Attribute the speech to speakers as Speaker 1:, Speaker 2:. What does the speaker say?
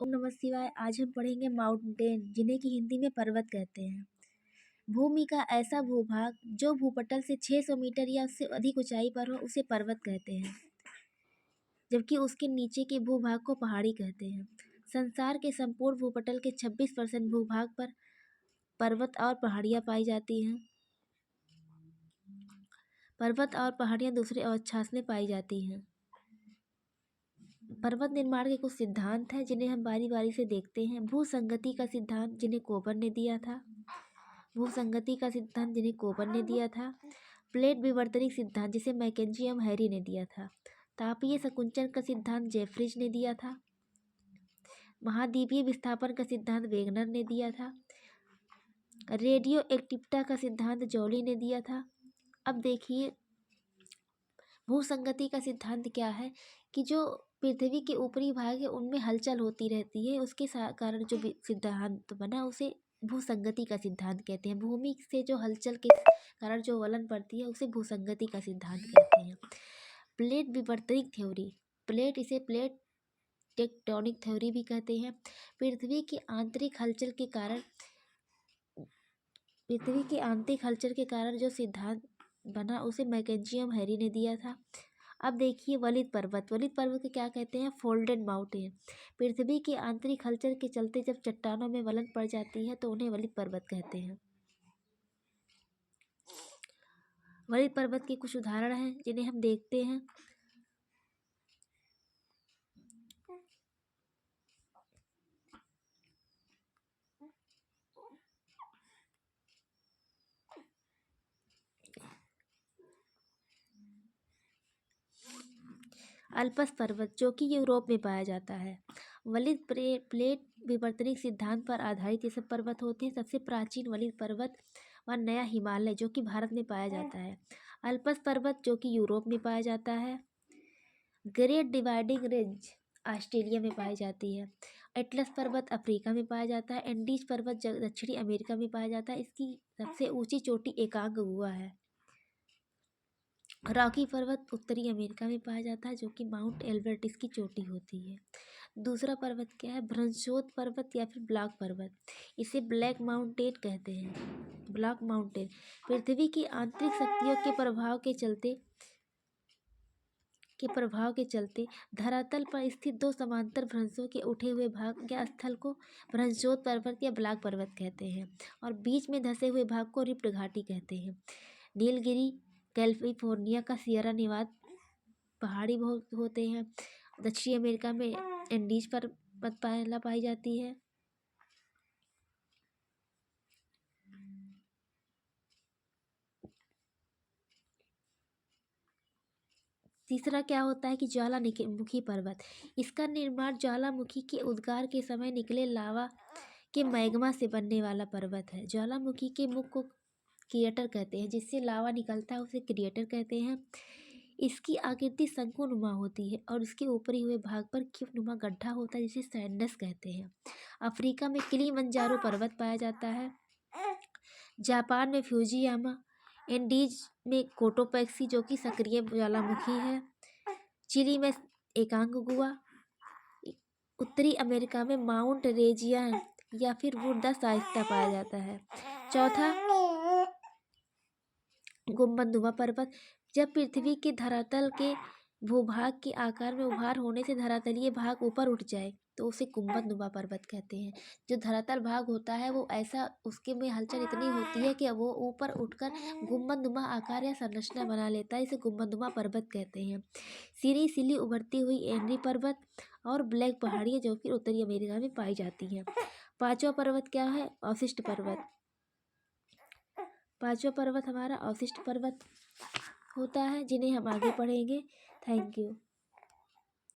Speaker 1: ओम नमः शिवाय। आज हम पढ़ेंगे माउंटेन, जिन्हें की हिंदी में पर्वत कहते हैं। भूमि का ऐसा भूभाग जो भूपटल से 600 मीटर या उससे अधिक ऊंचाई पर हो उसे पर्वत कहते हैं, जबकि उसके नीचे के भूभाग को पहाड़ी कहते हैं। संसार के संपूर्ण भूपटल के 26% भूभाग पर पर्वत और पहाड़ियाँ पाई जाती हैं। पर्वत और पहाड़ियाँ दूसरे अवच्छास में पाई जाती हैं। पर्वत निर्माण के कुछ सिद्धांत हैं जिन्हें हम बारी बारी से देखते हैं। भूसंगति का सिद्धांत, जिन्हें कोपर ने दिया था। भूसंगति का सिद्धांत, जिन्हें कोपर ने दिया था। प्लेट विवर्तनिक सिद्धांत, जिसे मैकेंजी एवं हैरी ने दिया था। तापीय संकुचन का सिद्धांत जेफ्रिज ने दिया था। महाद्वीपीय विस्थापन का सिद्धांत वेगनर ने दिया था। रेडियो एक्टिविटी का सिद्धांत जॉली ने दिया था। अब देखिए, भूसंगति का सिद्धांत क्या है कि जो पृथ्वी के ऊपरी भाग है उनमें हलचल होती रहती है, उसके कारण जो सिद्धांत बना उसे भूसंगति का सिद्धांत कहते हैं। भूमि से जो हलचल के कारण जो वलन पड़ती है उसे भूसंगति का सिद्धांत कहते हैं। प्लेट विवर्तनिक थ्योरी, प्लेट टेक्टोनिक थ्योरी भी कहते हैं। पृथ्वी की आंतरिक हलचल के कारण जो सिद्धांत बना उसे मैकेंजी एवं हैरी ने दिया था। अब देखिए वलित पर्वत को क्या कहते हैं? Folded mountain. पृथ्वी की आंतरिक हलचल के चलते जब चट्टानों में वलन पड़ जाती है तो उन्हें वलित पर्वत कहते हैं। वलित पर्वत के कुछ उदाहरण हैं जिन्हें हम देखते हैं। अल्पस पर्वत, जो कि यूरोप में पाया जाता है। वलित प्लेट विवर्तनिक सिद्धांत पर आधारित ये सब पर्वत होते हैं। सबसे प्राचीन वलित पर्वत व नया हिमालय, जो कि भारत में पाया जाता है। अल्पस पर्वत, जो कि यूरोप में पाया जाता है। ग्रेट डिवाइडिंग रेंज ऑस्ट्रेलिया में पाई जाती है। एटलस पर्वत अफ्रीका में पाया जाता है। एंडीज पर्वत दक्षिणी अमेरिका में पाया जाता है। इसकी सबसे ऊंची चोटी एकांगुआ है। रॉकी पर्वत उत्तरी अमेरिका में पाया जाता है, जो कि माउंट एल्बर्ट इसकी चोटी होती है। दूसरा पर्वत क्या है? भ्रंशोत पर्वत या फिर ब्लैक पर्वत, इसे ब्लैक माउंटेन कहते हैं। ब्लैक माउंटेन पृथ्वी की आंतरिक शक्तियों के प्रभाव के चलते धरातल पर स्थित दो समांतर भ्रंशों के उठे हुए भाग या स्थल को भ्रंशोत पर्वत या ब्लैक पर्वत कहते हैं, और बीच में धसे हुए भाग को रिफ्ट घाटी कहते हैं। नीलगिरी कैलिफोर्निया का सियरा नेवादा पहाड़ी बहुत होते हैं। दक्षिणी अमेरिका में एंडीज पर्वत पाई जाती है। तीसरा क्या होता है कि ज्वालामुखी पर्वत। इसका निर्माण ज्वालामुखी के उद्गार के समय निकले लावा के मैग्मा से बनने वाला पर्वत है। ज्वालामुखी के मुख को क्रिएटर कहते हैं, जिससे लावा निकलता है उसे क्रिएटर कहते हैं। इसकी आकृति शंकुनुमा होती है और इसके ऊपरी हुए भाग पर क्यूबनुमा गड्ढा होता है, जिसे सैंडस कहते हैं। अफ्रीका में किलिमंजारो पर्वत पाया जाता है। जापान में फ्यूजियामा। एंडीज में कोटोपैक्सी, जो कि सक्रिय ज्वालामुखी है। चिली में एकांगुआ। उत्तरी अमेरिका में माउंट रेजियन या फिर वुड द शाइस्ता पाया जाता है। चौथा गुंबदनुमा पर्वत। जब पृथ्वी के धरातल के भूभाग के आकार में उभार होने से धरातलीय भाग ऊपर उठ जाए तो उसे गुंबदनुमा पर्वत कहते हैं। जो धरातल भाग होता है वो ऐसा, उसके में हलचल इतनी होती है कि वो ऊपर उठकर गुंबदनुमा आकार या संरचना बना लेता है, इसे गुंबदनुमा पर्वत कहते हैं। सिली सिली उभरती हुई एनरी पर्वत और ब्लैक पहाड़ियाँ, जो कि उत्तरी अमेरिका में पाई जाती हैं। पांचवा पर्वत क्या है? अवशिष्ट पर्वत। पांचवा पर्वत हमारा अवशिष्ट पर्वत होता है, जिन्हें हम आगे पढ़ेंगे। Thank you.